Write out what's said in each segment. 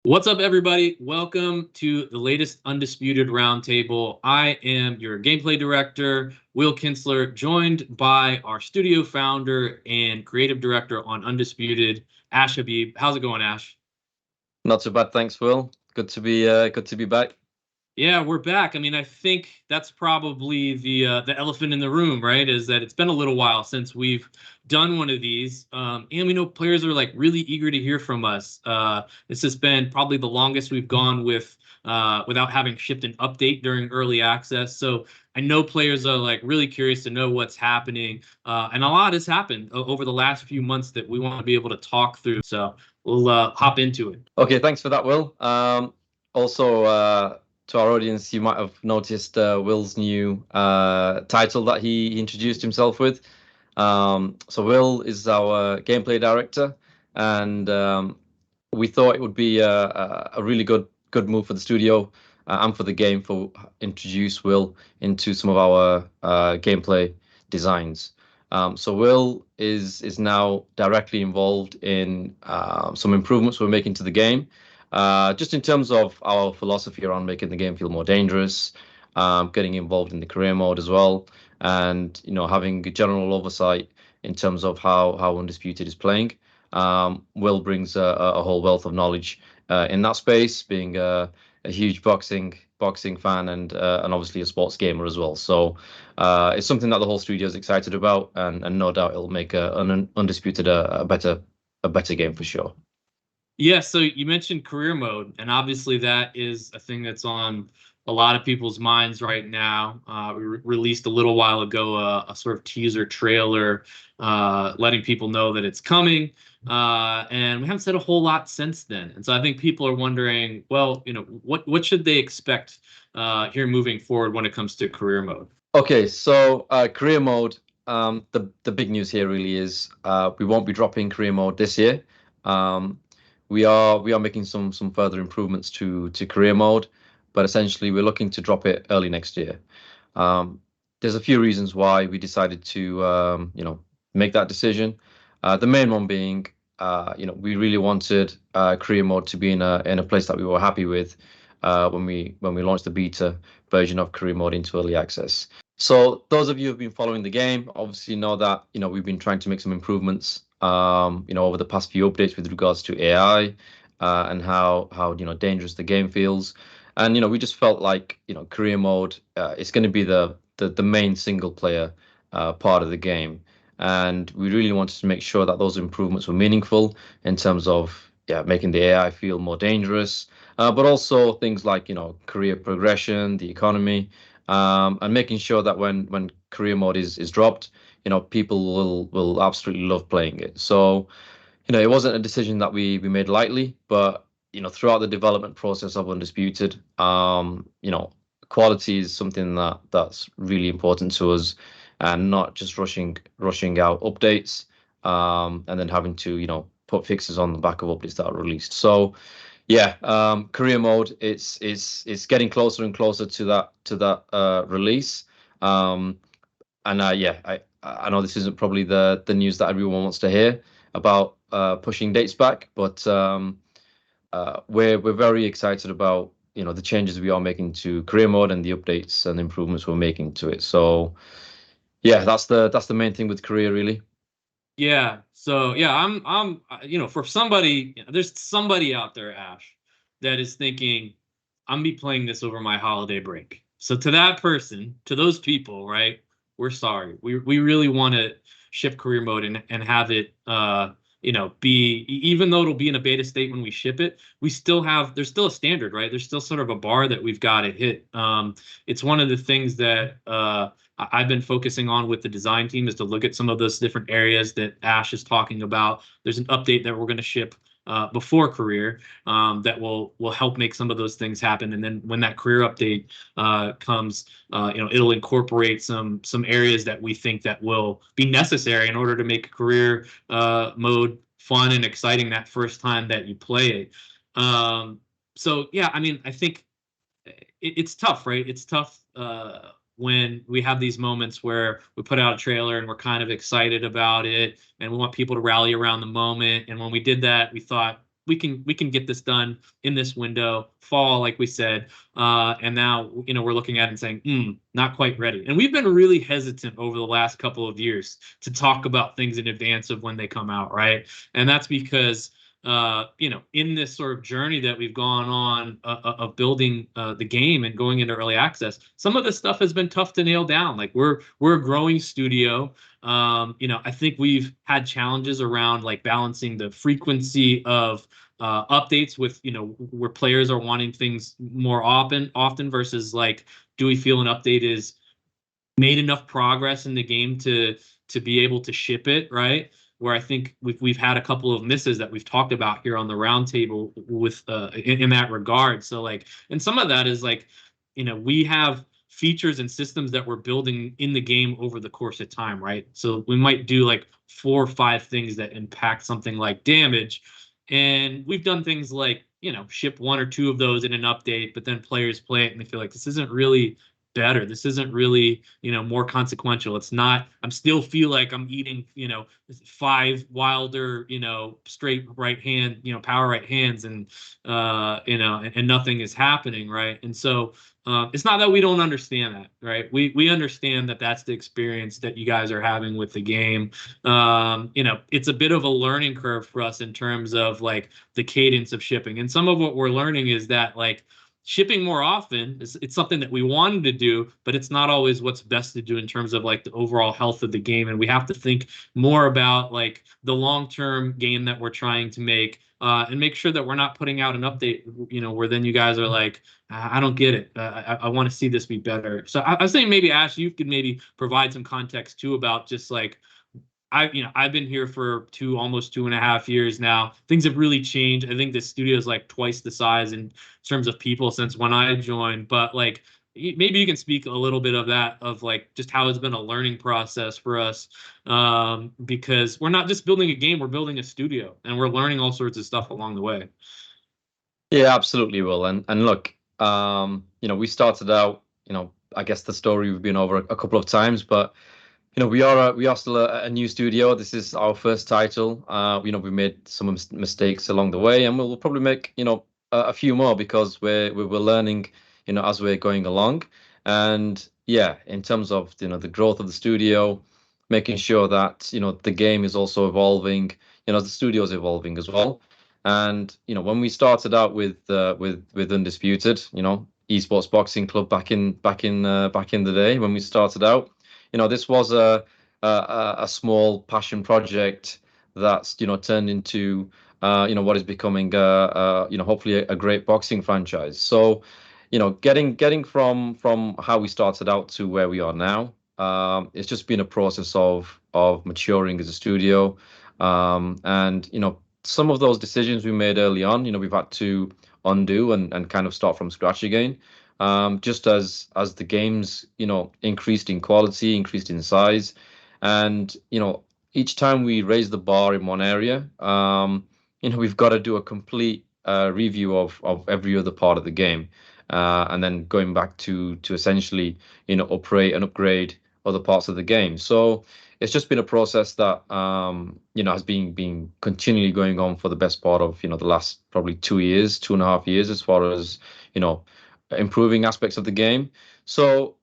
What's up, everybody? Welcome to the latest Undisputed Roundtable. I am your gameplay director, Will Kinsler, joined by our studio founder and creative director on Undisputed, Ash Habib. How's it going, Ash? Not so bad, thanks, Will. Good to be back. Yeah, we're back. I mean, I think that's probably the elephant in the room, right? Is that it's been a little while since we've done one of these, and we know players are like really eager to hear from us. This has been probably the longest we've gone with without having shipped an update during early access. So I know players are like really curious to know what's happening, and a lot has happened over the last few months that we want to be able to talk through. So we'll hop into it. Okay, thanks for that, Will. Also, to our audience, you might have noticed Will's new title that he introduced himself with. So Will is our gameplay director, and we thought it would be a really good move for the studio and for the game for introduce Will into some of our gameplay designs. So Will is now directly involved in some improvements we're making to the game, just in terms of our philosophy around making the game feel more dangerous, getting involved in the career mode as well, and having a general oversight in terms of how Undisputed is playing. Will brings a whole wealth of knowledge in that space, being a huge boxing fan and obviously a sports gamer as well. So it's something that the whole studio is excited about, and no doubt it'll make an Undisputed a better game for sure. Yeah, so you mentioned career mode, and obviously that is a thing that's on a lot of people's minds right now. We released a little while ago a sort of teaser trailer letting people know that it's coming, and we haven't said a whole lot since then. And so I think people are wondering, well, what should they expect here moving forward when it comes to career mode? Okay, so career mode. The big news here really is we won't be dropping career mode this year. Um, we are making some further improvements to career mode, but essentially we're looking to drop it early next year. Um, there's a few reasons why we decided to make that decision. The main one being we really wanted career mode to be in a place that we were happy with when we launched the beta version of career mode into early access. So those of you who've been following the game obviously know that we've been trying to make some improvements over the past few updates with regards to AI and how dangerous the game feels. And we just felt like career mode is going to be the main single player part of the game, and we really wanted to make sure that those improvements were meaningful in terms of making the AI feel more dangerous, but also things like career progression, the economy, and making sure that when career mode is dropped, people will absolutely love playing it. So it wasn't a decision that we made lightly, but throughout the development process of Undisputed, quality is something that's really important to us, and not just rushing out updates, and then having to put fixes on the back of updates that are released. So yeah, career mode, it's getting closer and closer to that release. And yeah, I know this isn't probably the news that everyone wants to hear about pushing dates back, but we're very excited about the changes we are making to career mode and the updates and improvements we're making to it. So yeah, that's the main thing with career really. Yeah. So yeah, for somebody, there's somebody out there, Ash, that is thinking, I'm be playing this over my holiday break. So to that person, to those people, right? We're sorry. We really want to ship career mode and have it be even though it'll be in a beta state when we ship it, there's still a standard, right? There's still sort of a bar that we've got to hit. It's one of the things that I've been focusing on with the design team is to look at some of those different areas that Ash is talking about. There's an update that we're going to ship before career that will help make some of those things happen. And then when that career update comes, it'll incorporate some areas that we think that will be necessary in order to make career mode fun and exciting that first time that you play it. So yeah, I mean, I think it's tough, right? It's tough when we have these moments where we put out a trailer and we're kind of excited about it and we want people to rally around the moment. And when we did that, we thought, we can get this done in this window, fall, like we said. And now, we're looking at it and saying, not quite ready. And we've been really hesitant over the last couple of years to talk about things in advance of when they come out, right? And that's because in this sort of journey that we've gone on of building the game and going into early access, some of this stuff has been tough to nail down. Like we're a growing studio. I think we've had challenges around like balancing the frequency of updates with, where players are wanting things more often versus like, do we feel an update is made enough progress in the game to be able to ship it, right? Where I think we've had a couple of misses that we've talked about here on the roundtable with in that regard. So like, and some of that is like, we have features and systems that we're building in the game over the course of time, right? So we might do like 4 or 5 things that impact something like damage, and we've done things like, ship 1 or 2 of those in an update, but then players play it and they feel like this isn't really better. This isn't really, more consequential. It's not, I'm still feel like I'm eating, 5 wilder, straight right hand, power right hands, and and nothing is happening, right? And so it's not that we don't understand that, right? We understand that that's the experience that you guys are having with the game. It's a bit of a learning curve for us in terms of like the cadence of shipping. And some of what we're learning is that like shipping more often it's something that we wanted to do, but it's not always what's best to do in terms of like the overall health of the game. And we have to think more about like the long-term game that we're trying to make, and make sure that we're not putting out an update, where then you guys are like, I don't get it. I want to see this be better. So I was saying maybe Ash, you could maybe provide some context too about just like, I've been here for almost 2.5 years now. Things have really changed. I think the studio is like twice the size in terms of people since when I joined. But like, maybe you can speak a little bit of that, of like just how it's been a learning process for us, because we're not just building a game, we're building a studio, and we're learning all sorts of stuff along the way. Yeah, absolutely, Will. And look, we started out, I guess the story we've been over a couple of times, but we are still a new studio. This is our first title. We made some mistakes along the way, and we'll probably make a few more because we're learning as we're going along. And yeah, in terms of the growth of the studio, making sure that the game is also evolving, the studio is evolving as well. And when we started out with Undisputed, esports boxing club back in the day when we started out, this was a small passion project that's turned into what is becoming hopefully a great boxing franchise. So getting from how we started out to where we are now, it's just been a process of maturing as a studio, and some of those decisions we made early on, we've had to undo and kind of start from scratch again. Just as the games, increased in quality, increased in size, and each time we raise the bar in one area, we've got to do a complete review of every other part of the game, and then going back to essentially operate and upgrade other parts of the game. So it's just been a process that has been continually going on for the best part of the last probably 2 years, 2.5 years, as far as improving aspects of the game. So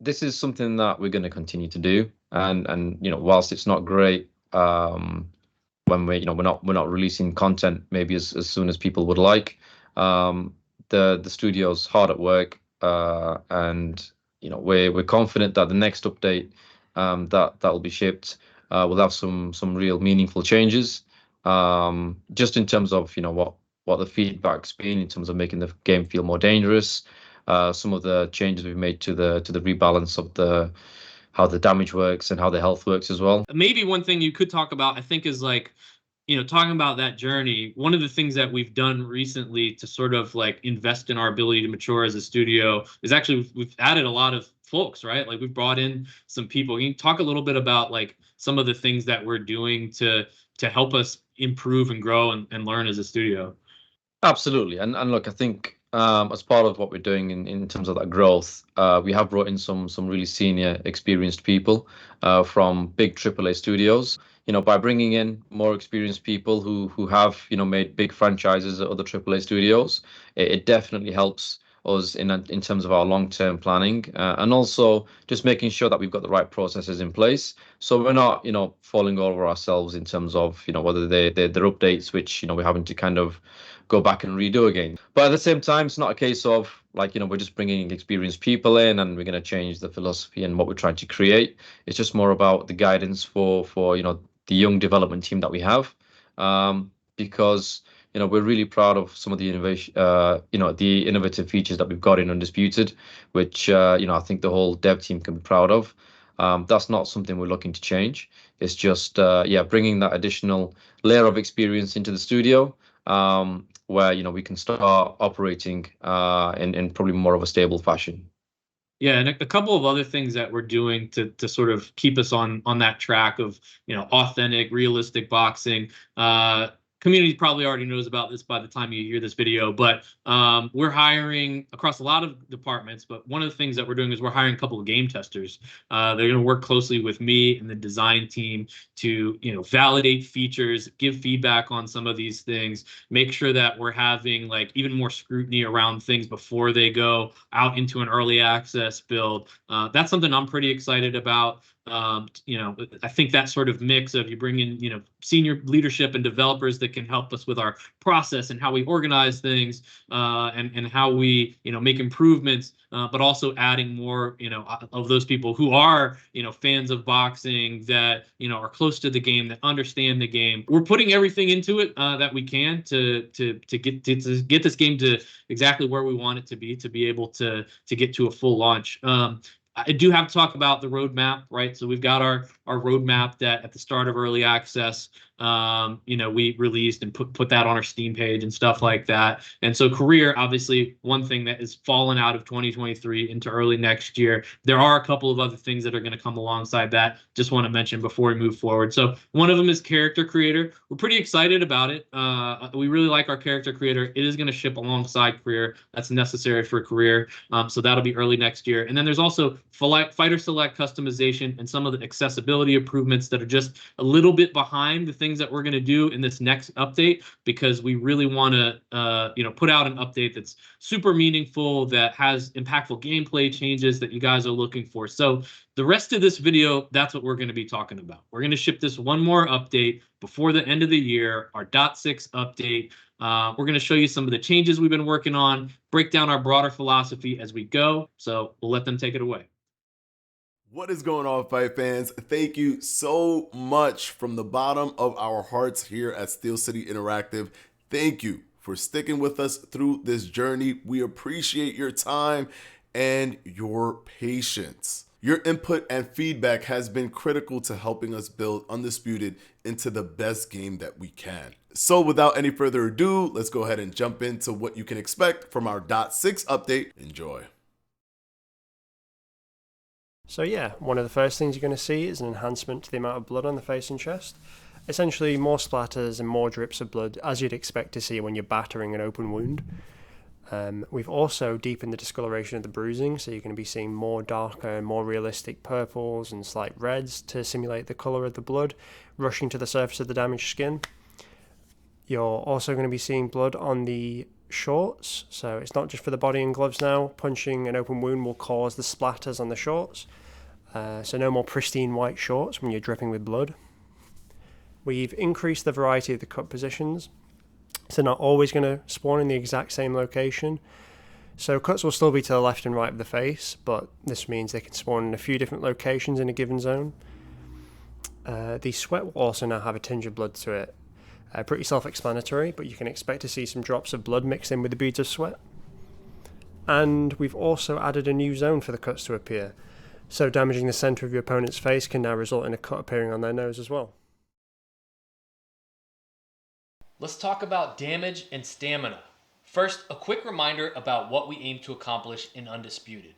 this is something that we're going to continue to do, and whilst it's not great, when we're not releasing content maybe as soon as people would like, the studio's hard at work, and we're confident that the next update that'll be shipped will have some real meaningful changes, just in terms of what the feedback's been in terms of making the game feel more dangerous. Some of the changes we've made to the rebalance of how the damage works and how the health works as well. Maybe one thing you could talk about, I think, is like, talking about that journey. One of the things that we've done recently to sort of like invest in our ability to mature as a studio is actually we've added a lot of folks, right? Like we've brought in some people. Can you talk a little bit about like some of the things that we're doing to help us improve and grow and learn as a studio? Absolutely, and look, I think as part of what we're doing in terms of that growth, we have brought in some really senior, experienced people from big AAA studios. by bringing in more experienced people who have, made big franchises at other AAA studios, it definitely helps us in terms of our long-term planning, and also just making sure that we've got the right processes in place, so we're not, falling over ourselves in terms of, whether they're updates which, we're having to kind of go back and redo again. But at the same time, it's not a case of like, we're just bringing experienced people in and we're going to change the philosophy and what we're trying to create. It's just more about the guidance for the young development team that we have, because we're really proud of some of the innovation, the innovative features that we've got in Undisputed, which I think the whole dev team can be proud of. That's not something we're looking to change. It's just bringing that additional layer of experience into the studio, where we can start operating in probably more of a stable fashion. Yeah, and a couple of other things that we're doing to sort of keep us on that track of authentic, realistic boxing. Community probably already knows about this by the time you hear this video, but we're hiring across a lot of departments. But one of the things that we're doing is we're hiring a couple of game testers. They're going to work closely with me and the design team to validate features, give feedback on some of these things, make sure that we're having like even more scrutiny around things before they go out into an early access build. That's something I'm pretty excited about. I think that sort of mix of you bring in, senior leadership and developers that can help us with our process and how we organize things, and how we, make improvements, but also adding more, of those people who are, fans of boxing that, are close to the game, that understand the game. We're putting everything into it that we can to get this game to exactly where we want it to be able to get to a full launch. I do have to talk about the roadmap, right? So we've got our roadmap that at the start of early access, we released and put that on our Steam page and stuff like that. And so career, obviously, one thing that is fallen out of 2023 into early next year. There are a couple of other things that are going to come alongside that. Just want to mention before we move forward. So one of them is character creator. We're pretty excited about it. We really like our character creator. It is going to ship alongside career. That's necessary for career. So that'll be early next year. And then there's also fighter select customization and some of the accessibility improvements that are just a little bit behind the things that we're going to do in this next update, because we really want to put out an update that's super meaningful, that has impactful gameplay changes that you guys are looking for. So the rest of this video, that's what we're going to be talking about. We're going to ship this one more update before the end of the year, our .6 update. We're going to show you some of the changes we've been working on, break down our broader philosophy as we go. So we'll let them take it away. What is going on, fight fans? Thank you so much from the bottom of our hearts here at Steel City Interactive. Thank you for sticking with us through this journey. We appreciate your time and your patience. Your input and feedback has been critical to helping us build Undisputed into the best game that we can. So without any further ado, let's go ahead and jump into what you can expect from our .6 update. Enjoy. So yeah, one of the first things you're going to see is an enhancement to the amount of blood on the face and chest. Essentially more splatters and more drips of blood, as you'd expect to see when you're battering an open wound. We've also deepened the discoloration of the bruising, so you're going to be seeing more darker and more realistic purples and slight reds to simulate the colour of the blood rushing to the surface of the damaged skin. You're also going to be seeing blood on the shorts, so it's not just for the body and gloves now. Punching an open wound will cause the splatters on the shorts, so no more pristine white shorts when you're dripping with blood. We've increased the variety of the cut positions, so not always going to spawn in the exact same location. So cuts will still be to the left and right of the face, but this means they can spawn in a few different locations in a given zone. The sweat will also now have a tinge of blood to it. Pretty self-explanatory, but you can expect to see some drops of blood mixed in with the beads of sweat. And we've also added a new zone for the cuts to appear, so damaging the centre of your opponent's face can now result in a cut appearing on their nose as well. Let's talk about damage and stamina. First, a quick reminder about what we aim to accomplish in Undisputed.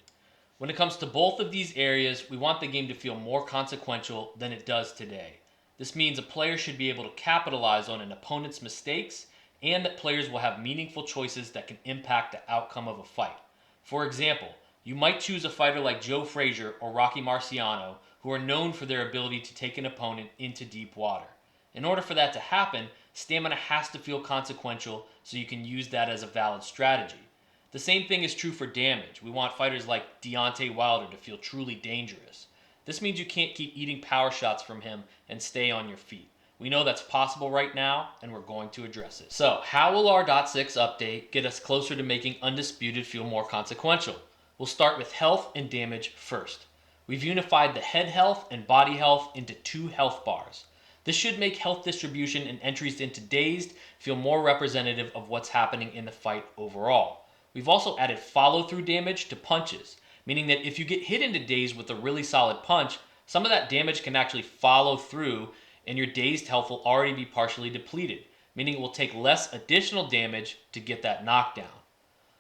When it comes to both of these areas, we want the game to feel more consequential than it does today. This means a player should be able to capitalize on an opponent's mistakes, and that players will have meaningful choices that can impact the outcome of a fight. For example, you might choose a fighter like Joe Frazier or Rocky Marciano, who are known for their ability to take an opponent into deep water. In order for that to happen, stamina has to feel consequential so you can use that as a valid strategy. The same thing is true for damage. We want fighters like Deontay Wilder to feel truly dangerous. This means you can't keep eating power shots from him and stay on your feet. We know that's possible right now, and we're going to address it. So, how will our .6 update get us closer to making Undisputed feel more consequential? We'll start with health and damage first. We've unified the head health and body health into 2 health bars. This should make health distribution and entries into dazed feel more representative of what's happening in the fight overall. We've also added follow-through damage to punches, meaning that if you get hit into dazed with a really solid punch, some of that damage can actually follow through and your dazed health will already be partially depleted, meaning it will take less additional damage to get that knockdown.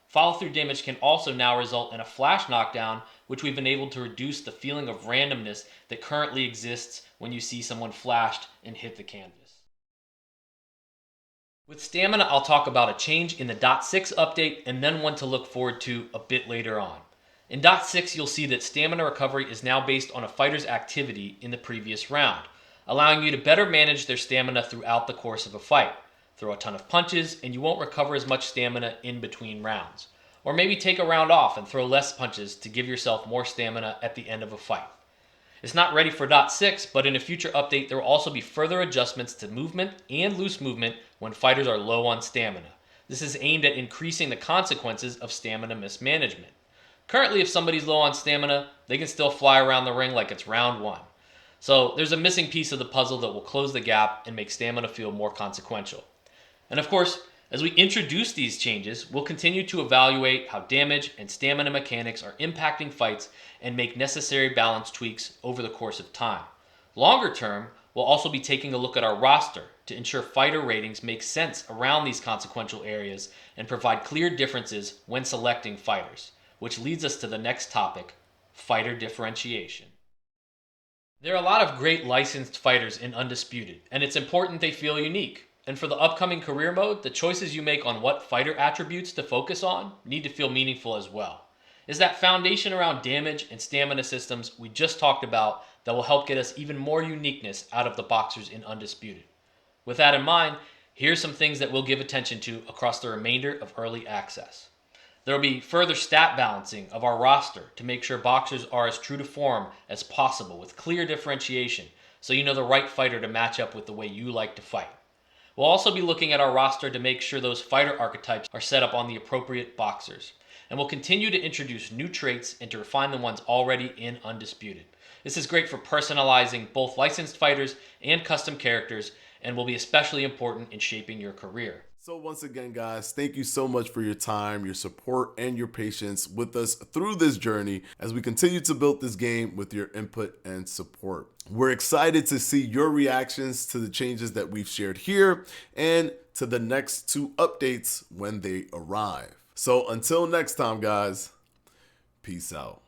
Follow-through damage can also now result in a flash knockdown, which we've been able to reduce the feeling of randomness that currently exists when you see someone flashed and hit the canvas. With stamina, I'll talk about a change in the .6 update and then one to look forward to a bit later on. In .6, you'll see that stamina recovery is now based on a fighter's activity in the previous round, allowing you to better manage their stamina throughout the course of a fight. Throw a ton of punches and you won't recover as much stamina in between rounds. Or maybe take a round off and throw less punches to give yourself more stamina at the end of a fight. It's not ready for .6, but in a future update there will also be further adjustments to movement and loose movement when fighters are low on stamina. This is aimed at increasing the consequences of stamina mismanagement. Currently, if somebody's low on stamina, they can still fly around the ring like it's round 1. So there's a missing piece of the puzzle that will close the gap and make stamina feel more consequential. And of course, as we introduce these changes, we'll continue to evaluate how damage and stamina mechanics are impacting fights and make necessary balance tweaks over the course of time. Longer term, we'll also be taking a look at our roster to ensure fighter ratings make sense around these consequential areas and provide clear differences when selecting fighters, which leads us to the next topic, fighter differentiation. There are a lot of great licensed fighters in Undisputed, and it's important they feel unique. And for the upcoming career mode, the choices you make on what fighter attributes to focus on need to feel meaningful as well. It's that foundation around damage and stamina systems we just talked about that will help get us even more uniqueness out of the boxers in Undisputed. With that in mind, here's some things that we'll give attention to across the remainder of early access. There will be further stat balancing of our roster to make sure boxers are as true to form as possible with clear differentiation so you know the right fighter to match up with the way you like to fight. We'll also be looking at our roster to make sure those fighter archetypes are set up on the appropriate boxers. And we'll continue to introduce new traits and to refine the ones already in Undisputed. This is great for personalizing both licensed fighters and custom characters and will be especially important in shaping your career. So once again, guys, thank you so much for your time, your support, and your patience with us through this journey as we continue to build this game with your input and support. We're excited to see your reactions to the changes that we've shared here and to the next 2 updates when they arrive. So until next time, guys, peace out.